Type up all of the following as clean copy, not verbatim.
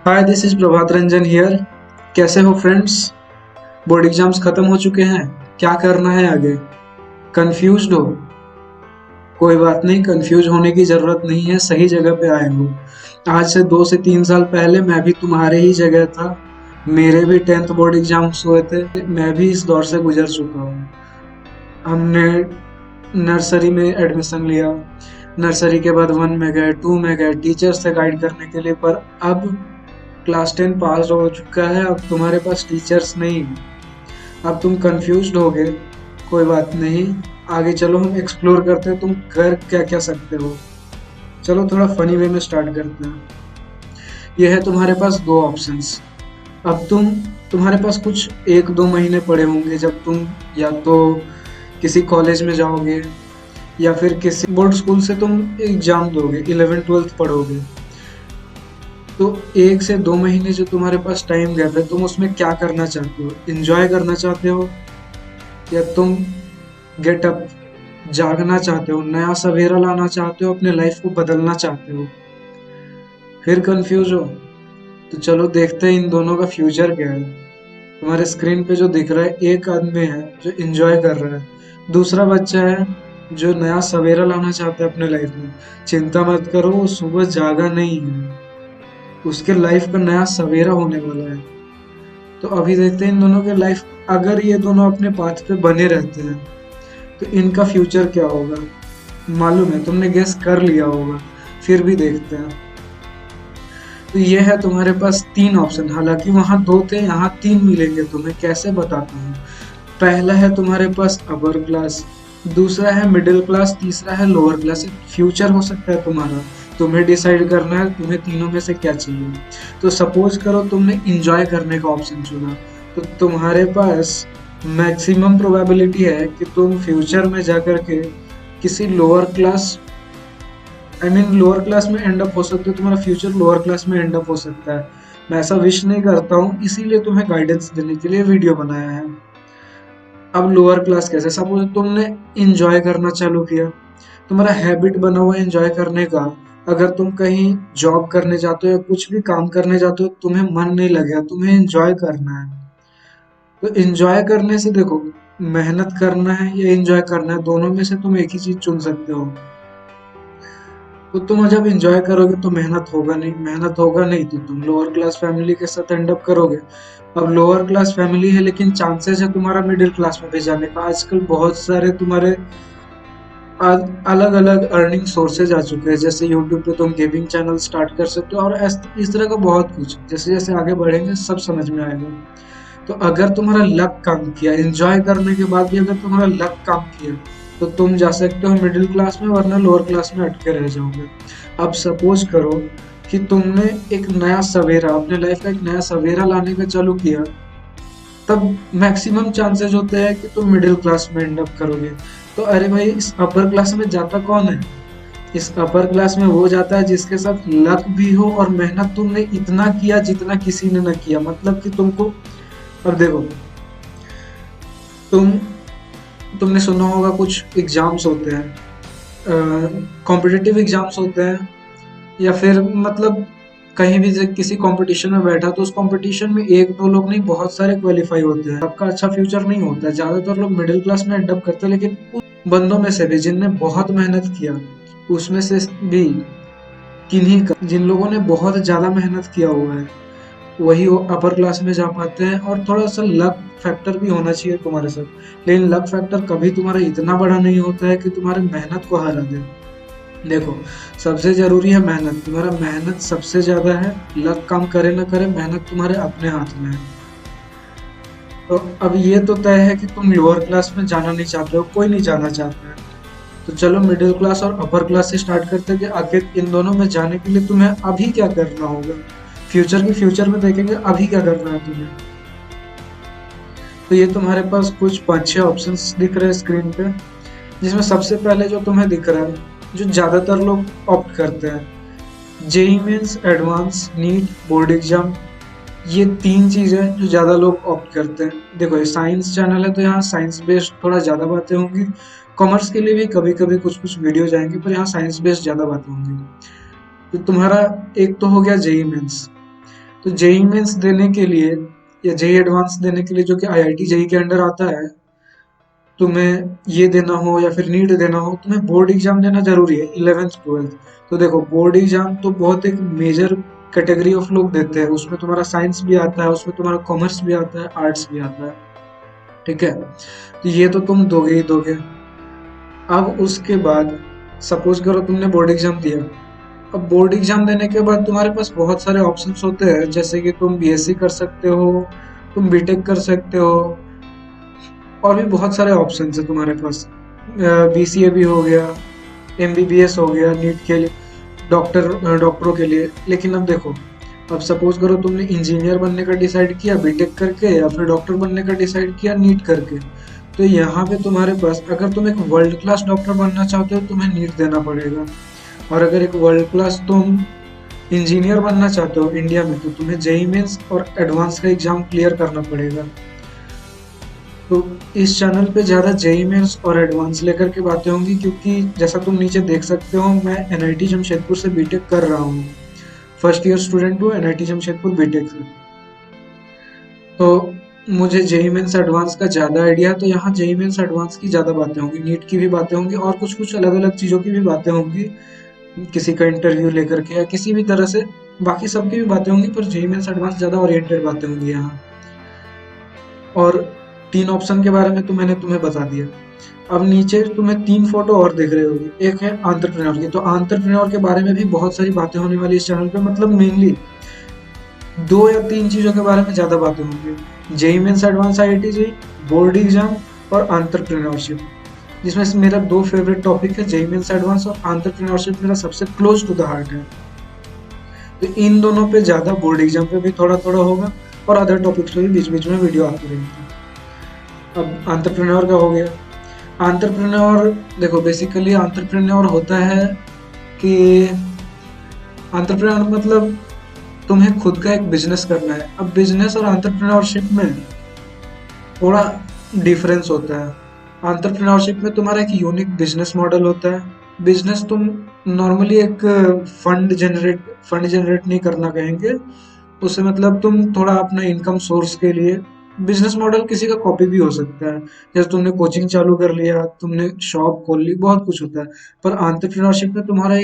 Hi, this is Prabhat Ranjan here. कैसे हो friends? Board exams खत्म हो चुके हैं। क्या करना है आगे? कंफ्यूज्ड हो? कोई बात नहीं, कंफ्यूज होने की जरूरत नहीं है, सही जगह पे आए हो। आज से 2 से 3 साल पहले मैं भी तुम्हारे ही जगह था। मेरे भी 10th बोर्ड एग्जाम्स हुए थे, मैं भी इस दौर से गुजर चुका हूँ। हमने नर्सरी में एडमिशन लिया, नर्सरी के बाद 1 में गए, 2 में गए, टीचर्स थे गाइड करने के लिए, पर अब क्लास 10 पास हो चुका है, अब तुम्हारे पास टीचर्स नहीं है। अब तुम कंफ्यूज्ड हो गए। कोई बात नहीं, आगे चलो हम एक्सप्लोर करते हैं तुम कर क्या क्या सकते हो। चलो थोड़ा फनी वे में स्टार्ट करते हैं। ये है तुम्हारे पास दो ऑप्शंस। अब तुम्हारे पास कुछ 1-2 महीने पड़े होंगे जब तुम या तो किसी कॉलेज में जाओगे या फिर किसी बोर्ड स्कूल से तुम एग्जाम दोगे, 11th 12th पढ़ोगे। तो 1 से 2 महीने जो तुम्हारे पास टाइम गैप है, तुम उसमें क्या करना चाहते हो? इंजॉय करना चाहते हो या तुम गेट अप, जागना चाहते हो, नया सवेरा लाना चाहते हो, अपने लाइफ को बदलना चाहते हो? फिर कंफ्यूज हो? तो चलो देखते हैं इन दोनों का फ्यूचर क्या है। तुम्हारे स्क्रीन पे जो दिख रहा है, एक आदमी है जो एंजॉय कर रहा है, दूसरा बच्चा है जो नया सवेरा लाना चाहता है अपने लाइफ में। चिंता मत करो, वो सुबह जागा नहीं है, उसके लाइफ का नया सवेरा होने वाला है। तो अभी देखते हैं इन दोनों के लाइफ, अगर ये दोनों अपने पाथ पे बने रहते हैं तो इनका फ्यूचर क्या होगा। मालूम है, तुमने गेस कर लिया होगा, फिर भी देखते हैं। तो ये है तुम्हारे पास 3 ऑप्शन, हालांकि वहां 2 थे, यहाँ 3 मिलेंगे तुम्हें, कैसे बताता हूँ। पहला है तुम्हारे पास अपर क्लास, दूसरा है मिडिल क्लास, तीसरा है लोअर क्लास। फ्यूचर हो सकता है तुम्हारा, तुम्हें डिसाइड करना है तुम्हें तीनों में से क्या चाहिए। तो सपोज करो तुमने इंजॉय करने का ऑप्शन चुना, तो तुम्हारे पास मैक्सिमम प्रोबेबिलिटी है कि तुम फ्यूचर में जाकर के किसी लोअर क्लास, लोअर क्लास में एंड अप हो सकते हो, तुम्हारा फ्यूचर लोअर क्लास में एंड अप हो सकता है। मैं ऐसा विश नहीं करता हूँ, इसीलिए तुम्हें गाइडेंस देने के लिए वीडियो बनाया है। अब लोअर क्लास कैसे? सपोज तुमने इंजॉय करना चालू किया, तुम्हारा हैबिट बना हुआ है एंजॉय करने का। अगर तुम कहीं जॉब करने जाते हो या कुछ भी काम करने जाते हो, तुम्हें मन नहीं लगेगा, तुम्हें एंजॉय करना है। तो एंजॉय करने से देखो, मेहनत करना है या एंजॉय करना है, दोनों में से तुम एक ही चीज चुन सकते हो। तो तुम जब एंजॉय करोगे तो मेहनत होगा नहीं तो तुम लोअर क्लास फैमिली के साथ एंड अप करोगे। अब लोअर क्लास फैमिली है, लेकिन चांसेस है तुम्हारा मिडिल क्लास में भी जाने का। आजकल बहुत सारे तुम्हारे अलग अलग अर्निंग सोर्सेज आ चुके हैं, जैसे यूट्यूब पे तुम गेमिंग चैनल स्टार्ट कर सकते हो, और इस तरह का बहुत कुछ। जैसे जैसे आगे बढ़ेंगे सब समझ में आएगा। तो अगर तुम्हारा लक काम किया, एंजॉय करने के बाद भी अगर तुम्हारा लक काम किया, तो तुम जा सकते हो मिडिल क्लास में, वरना लोअर क्लास में अटके रह जाओगे। अब सपोज करो कि तुमने एक नया सवेरा, अपने लाइफ का एक नया सवेरा लाने का चालू किया, तब मैक्सिमम चांसेस होते हैं कि तुम मिडिल क्लास में एंड अप करोगे। तो अरे भाई, इस अपर क्लास में जाता कौन है? इस अपर क्लास में वो जाता है जिसके साथ लक भी हो और मेहनत तुमने इतना किया जितना किसी ने ना किया। मतलब कि तुमको, अब देखो, तुम तुमने सुना होगा कुछ एग्जाम्स होते हैं, कॉम्पिटिटिव एग्जाम्स होते हैं, या फिर मतलब कहीं भी किसी कंपटीशन में बैठा तो उस कंपटीशन में 1-2 लोग नहीं, बहुत सारे क्वालिफाई होते हैं। सबका अच्छा फ्यूचर नहीं होता है, ज्यादातर लोग मिडिल क्लास में एंड अप करते हैं। लेकिन उन बंदों में से भी जिनने बहुत मेहनत किया, उसमें से भी किन्हीं का, जिन लोगों ने बहुत ज्यादा मेहनत किया हुआ है, वही वो अपर क्लास में जा पाते हैं। और थोड़ा सा लक फैक्टर भी होना चाहिए तुम्हारे साथ, लेकिन लक फैक्टर कभी तुम्हारा इतना बड़ा नहीं होता है कि तुम्हारे मेहनत को हरा दे। देखो, सबसे जरूरी है मेहनत, तुम्हारा मेहनत सबसे ज्यादा है। लक काम करे ना करे, मेहनत तुम्हारे अपने हाथ में है। तो अब ये तो तय है कि तुम लोअर क्लास में जाना नहीं चाहते हो, कोई नहीं जाना चाहता है। तो चलो मिडिल क्लास और अपर क्लास से स्टार्ट करते हैं कि आखिर इन दोनों में जाने के लिए तुम्हें अभी क्या करना होगा। फ्यूचर में देखेंगे, अभी क्या करना है तुम्हें। तो ये तुम्हारे पास कुछ 5-6 ऑप्शंस दिख रहे हैं स्क्रीन पे, जिसमें सबसे पहले जो तुम्हें दिख रहा है, जो ज्यादातर लोग ऑप्ट करते हैं, JEE mains, advance, NEET, board exam. ये 3 चीजें जो ज्यादा लोग ऑप्ट करते हैं। देखो, ये साइंस चैनल है तो यहाँ साइंस बेस्ड थोड़ा ज्यादा बातें होंगी। कॉमर्स के लिए भी कभी कभी कुछ कुछ वीडियो जाएंगे, पर यहाँ साइंस बेस्ड ज्यादा बातें होंगी। तो तुम्हारा एक तो हो गया जेई मेंस। तो जेई मेंस देने के लिए या जेई एडवांस देने के लिए, जो कि आईआईटी जेई के अंडर आता है, तुम्हें ये देना हो या फिर नीट देना हो, तुम्हें बोर्ड एग्जाम देना जरूरी है 11th 12th। तो देखो, बोर्ड एग्जाम तो बहुत एक मेजर कैटेगरी ऑफ लोग देते हैं, उसमें तुम्हारा साइंस भी आता है, उसमें तुम्हारा कॉमर्स भी आता है, आर्ट्स भी आता है, ठीक है। तो ये तो तुम दोगे ही दोगे। अब उसके बाद सपोज करो तुमने बोर्ड एग्जाम दिया। अब बोर्ड एग्जाम देने के बाद तुम्हारे पास बहुत सारे ऑप्शंस होते हैं, जैसे कि तुम बीएससी कर सकते हो, तुम बीटेक कर सकते हो, और भी बहुत सारे ऑप्शंस है तुम्हारे पास। बीसीए भी हो गया, एमबीबीएस हो गया नीट के लिए, डॉक्टरों के लिए। लेकिन अब देखो, अब सपोज करो तुमने इंजीनियर बनने का डिसाइड किया बीटेक करके, या फिर डॉक्टर बनने का डिसाइड किया नीट करके। तो यहाँ पे तुम्हारे पास, अगर तुम एक वर्ल्ड क्लास डॉक्टर बनना चाहते हो, तुम्हें नीट देना पड़ेगा। और अगर एक वर्ल्ड क्लास तुम इंजीनियर बनना चाहते हो इंडिया में, तो तुम्हें जेई मेंस और एडवांस का एग्जाम क्लियर करना पड़ेगा। तो इस चैनल पे ज़्यादा जेई मेंस और एडवांस लेकर के बातें होंगी, क्योंकि जैसा तुम नीचे देख सकते हो, मैं एनआईटी जमशेदपुर से बीटेक कर रहा हूँ, फर्स्ट ईयर स्टूडेंट हूँ एनआईटी जमशेदपुर बीटेक से। तो मुझे जेई मेंस एडवांस का ज़्यादा आइडिया है, तो यहाँ जेई मेंस एडवांस की ज़्यादा बातें होंगी, नीट की भी बातें होंगी, और कुछ कुछ अलग अलग चीज़ों की भी बातें होंगी, किसी का इंटरव्यू लेकर के या किसी भी तरह से। बाकी सबकी भी बातें होंगी, पर जेई मेंस एडवांस ज़्यादा ओरिएंटेड बातें होंगी यहाँ। और 3 ऑप्शन के बारे में तो मैंने तुम्हें बता दिया। अब नीचे तुम्हें 3 फोटो और दिख रहे होगी, एक है एंटरप्रेन्योर की। तो एंटरप्रेन्योर के बारे में भी बहुत सारी बातें होने वाली इस चैनल पे, मतलब मेनली 2 या 3 चीज़ों के बारे में ज़्यादा बातें होंगी, JEE mains advance IIT JEE, board exam और एंटरप्रेन्योरशिप, जिसमें से मेरा 2 फेवरेट टॉपिक है, जेई मेंस एडवांस और एंटरप्रेन्योरशिप मेरा सबसे क्लोज टू द हार्ट है। तो इन दोनों पे ज़्यादा, बोर्ड एग्जाम पे भी थोड़ा थोड़ा होगा, और अदर टॉपिक्स पे भी बीच बीच में वीडियो आती रहेगी। अब एंटरप्रेन्योर का हो गया। एंटरप्रेन्योर देखो, बेसिकली एंटरप्रेन्योर होता है कि एंटरप्रेन्योर मतलब तुम्हें खुद का एक बिजनेस करना है। अब बिजनेस और एंटरप्रेन्योरशिप में थोड़ा डिफरेंस होता है। एंटरप्रेन्योरशिप में तुम्हारा एक यूनिक बिजनेस मॉडल होता है। बिजनेस तुम नॉर्मली एक फंड जनरेट नहीं करना कहेंगे उससे, मतलब तुम थोड़ा अपना इनकम सोर्स के लिए, बिजनेस मॉडल किसी का कॉपी भी हो सकता है, जैसे तुमने कोचिंग चालू कर लिया, तुमने शॉप खोल ली, बहुत कुछ होता है। पर एंटरप्रेन्योरशिप में तुम्हारा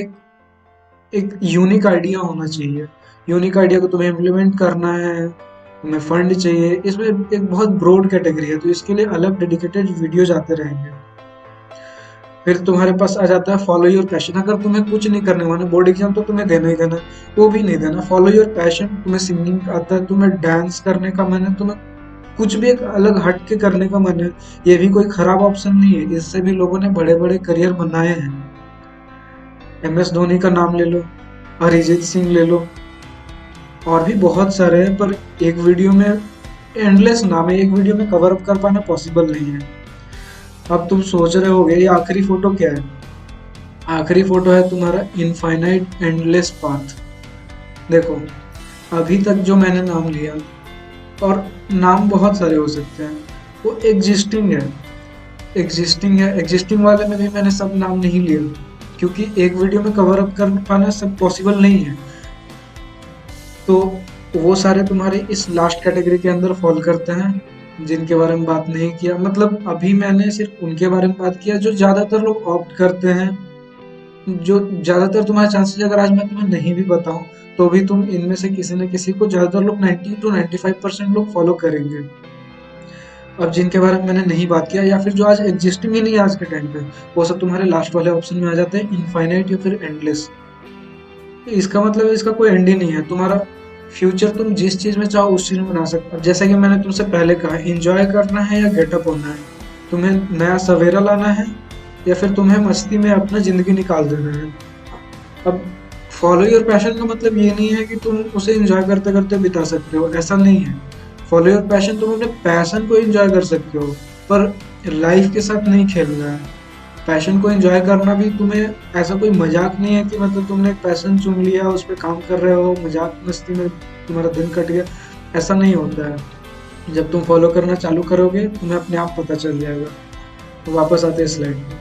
एक यूनिक आइडिया होना चाहिए। यूनिक आइडिया को तुम्हें इम्प्लीमेंट करना है, तुम्हें फंड चाहिए। इसमें एक बहुत ब्रॉड कैटेगरी है, तो इसके लिए अलग डेडिकेटेड वीडियोज आते रहेंगे। फिर तुम्हारे पास आ जाता है फॉलो योर पैशन। अगर तुम्हें कुछ नहीं करने वाला, बोर्ड एग्जाम तो तुम्हें देना ही देना, वो भी नहीं देना, फॉलो योर पैशन। तुम्हें सिंगिंग आता है, तुम्हें डांस करने का मन है, तुम्हें कुछ भी एक अलग हट के करने का मन है, ये भी कोई खराब ऑप्शन नहीं है। इससे भी लोगों ने बड़े बड़े करियर बनाए हैं। MS धोनी का नाम ले लो, अरिजीत सिंह ले लो, और भी बहुत सारे हैं, पर एक वीडियो में एंडलेस नाम है, एक वीडियो में कवर अप कर पाना पॉसिबल नहीं है। अब तुम सोच रहे होगे ये आखिरी फोटो क्या है? आखिरी फोटो है तुम्हारा इनफाइनाइट एंडलेस पाथ। देखो, अभी तक जो मैंने नाम लिया, और नाम बहुत सारे हो सकते हैं, वो एग्जिस्टिंग है। एग्जिस्टिंग वाले में भी मैंने सब नाम नहीं लिया, क्योंकि एक वीडियो में कवर अप कर पाना सब पॉसिबल नहीं है। तो वो सारे तुम्हारे इस लास्ट कैटेगरी के अंदर फॉल करते हैं, जिनके बारे में बात नहीं किया। मतलब अभी मैंने सिर्फ उनके बारे में बात किया जो ज़्यादातर लोग ऑप्ट करते हैं, जो ज़्यादातर तुम्हारे चांसेस, अगर आज मैं तुम्हें नहीं भी बताऊं तो भी तुम इनमें से किसी न किसी को, ज़्यादातर लोग 90 to 95% लोग फॉलो करेंगे। अब जिनके बारे में मैंने नहीं बात किया, या फिर जो आज एग्जिस्टिंग ही नहीं है आज के टाइम पे, वो सब तुम्हारे लास्ट वाले ऑप्शन में आ जाते हैं, इनफाइनाइट या फिर एंडलेस। इसका मतलब इसका कोई एंड ही नहीं है। तुम्हारा फ्यूचर तुम जिस चीज में चाहो उस चीज में बना सकते हो। जैसा कि मैंने तुमसे पहले कहा, एंजॉय करना है या गेटअप होना है, तुम्हें नया सवेरा लाना है या फिर तुम्हें मस्ती में अपना जिंदगी निकाल देना है। अब फॉलो योर पैशन का मतलब ये नहीं है कि तुम उसे एंजॉय करते करते बिता सकते हो, ऐसा नहीं है। फॉलो योर पैशन, तुम अपने पैशन को एंजॉय कर सकते हो, पर लाइफ के साथ नहीं खेलना है। पैशन को एंजॉय करना भी तुम्हें ऐसा कोई मजाक नहीं है कि मतलब तुमने एक पैशन चुन लिया, उस पर काम कर रहे हो, मजाक मस्ती में तुम्हारा दिन कट गया, ऐसा नहीं होता है। जब तुम फॉलो करना चालू करोगे तुम्हें अपने आप पता चल जाएगा। तो वापस आते हैं स्लाइड में।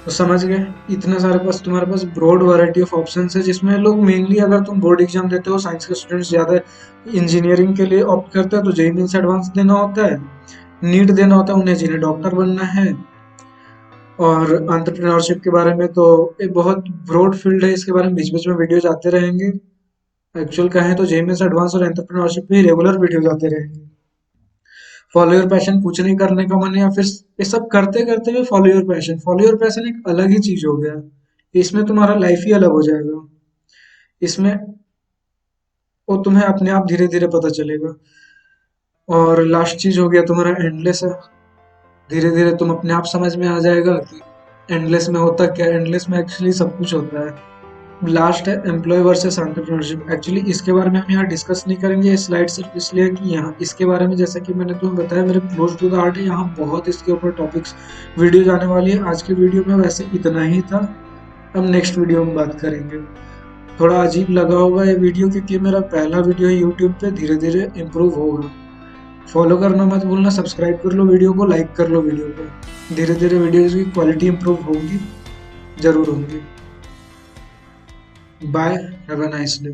तो समझ गए, इतने सारे पास तुम्हारे पास ब्रॉड वैरायटी ऑफ ऑप्शंस है, जिसमें लोग मेनली, अगर तुम बोर्ड एग्जाम देते हो, साइंस के स्टूडेंट्स ज़्यादा इंजीनियरिंग के लिए ऑप्ट करते हैं, तो जेई मेंस एडवांस देना होता है, नीट देना होता है उन्हें जिन्हें डॉक्टर बनना है। और एंटरप्रेन्योरशिप के बारे में तो एक बहुत ब्रॉड फील्ड है, इसके बारे में बीच बीच में वीडियोज आते रहेंगे। एक्चुअल कहें तो जेई मेंस एडवांस और एंटरप्रेन्योरशिप पे रेगुलर वीडियोज आते रहेंगे। फॉलो योर पैशन, कुछ नहीं करने का मन है, या फिर ये सब करते करते हुए follow your passion, follow your passion एक अलग ही चीज हो गया। इसमें तुम्हारा लाइफ ही अलग हो जाएगा। इसमें वो तुम्हें अपने आप धीरे धीरे पता चलेगा। और लास्ट चीज हो गया तुम्हारा एंडलेस है। धीरे धीरे तुम अपने आप समझ में आ जाएगा कि एंडलेस में होता क्या है। एंडलेस में एक्चुअली सब कुछ होता है। लास्ट है एम्प्लॉय वर्सेस एंटरप्रेन्योरशिप। एक्चुअली इसके बारे में हम यहाँ डिस्कस नहीं करेंगे, ये स्लाइड सिर्फ इसलिए कि यहाँ इसके बारे में, जैसा कि मैंने तुम्हें बताया, मेरे क्लोज टू द हार्ट है, यहाँ बहुत इसके ऊपर टॉपिक्स वीडियो जाने वाली है। आज की वीडियो में वैसे इतना ही था, हम नेक्स्ट वीडियो में बात करेंगे। थोड़ा अजीब लगा होगा ये वीडियो, क्योंकि मेरा पहला वीडियो है यूट्यूब पे, धीरे धीरे इम्प्रूव होगा। फॉलो करना मत भूलना, सब्सक्राइब कर लो वीडियो को, लाइक कर लो वीडियो को। धीरे धीरे वीडियो की क्वालिटी इम्प्रूव होगी, जरूर होंगी। Bye, have a nice day.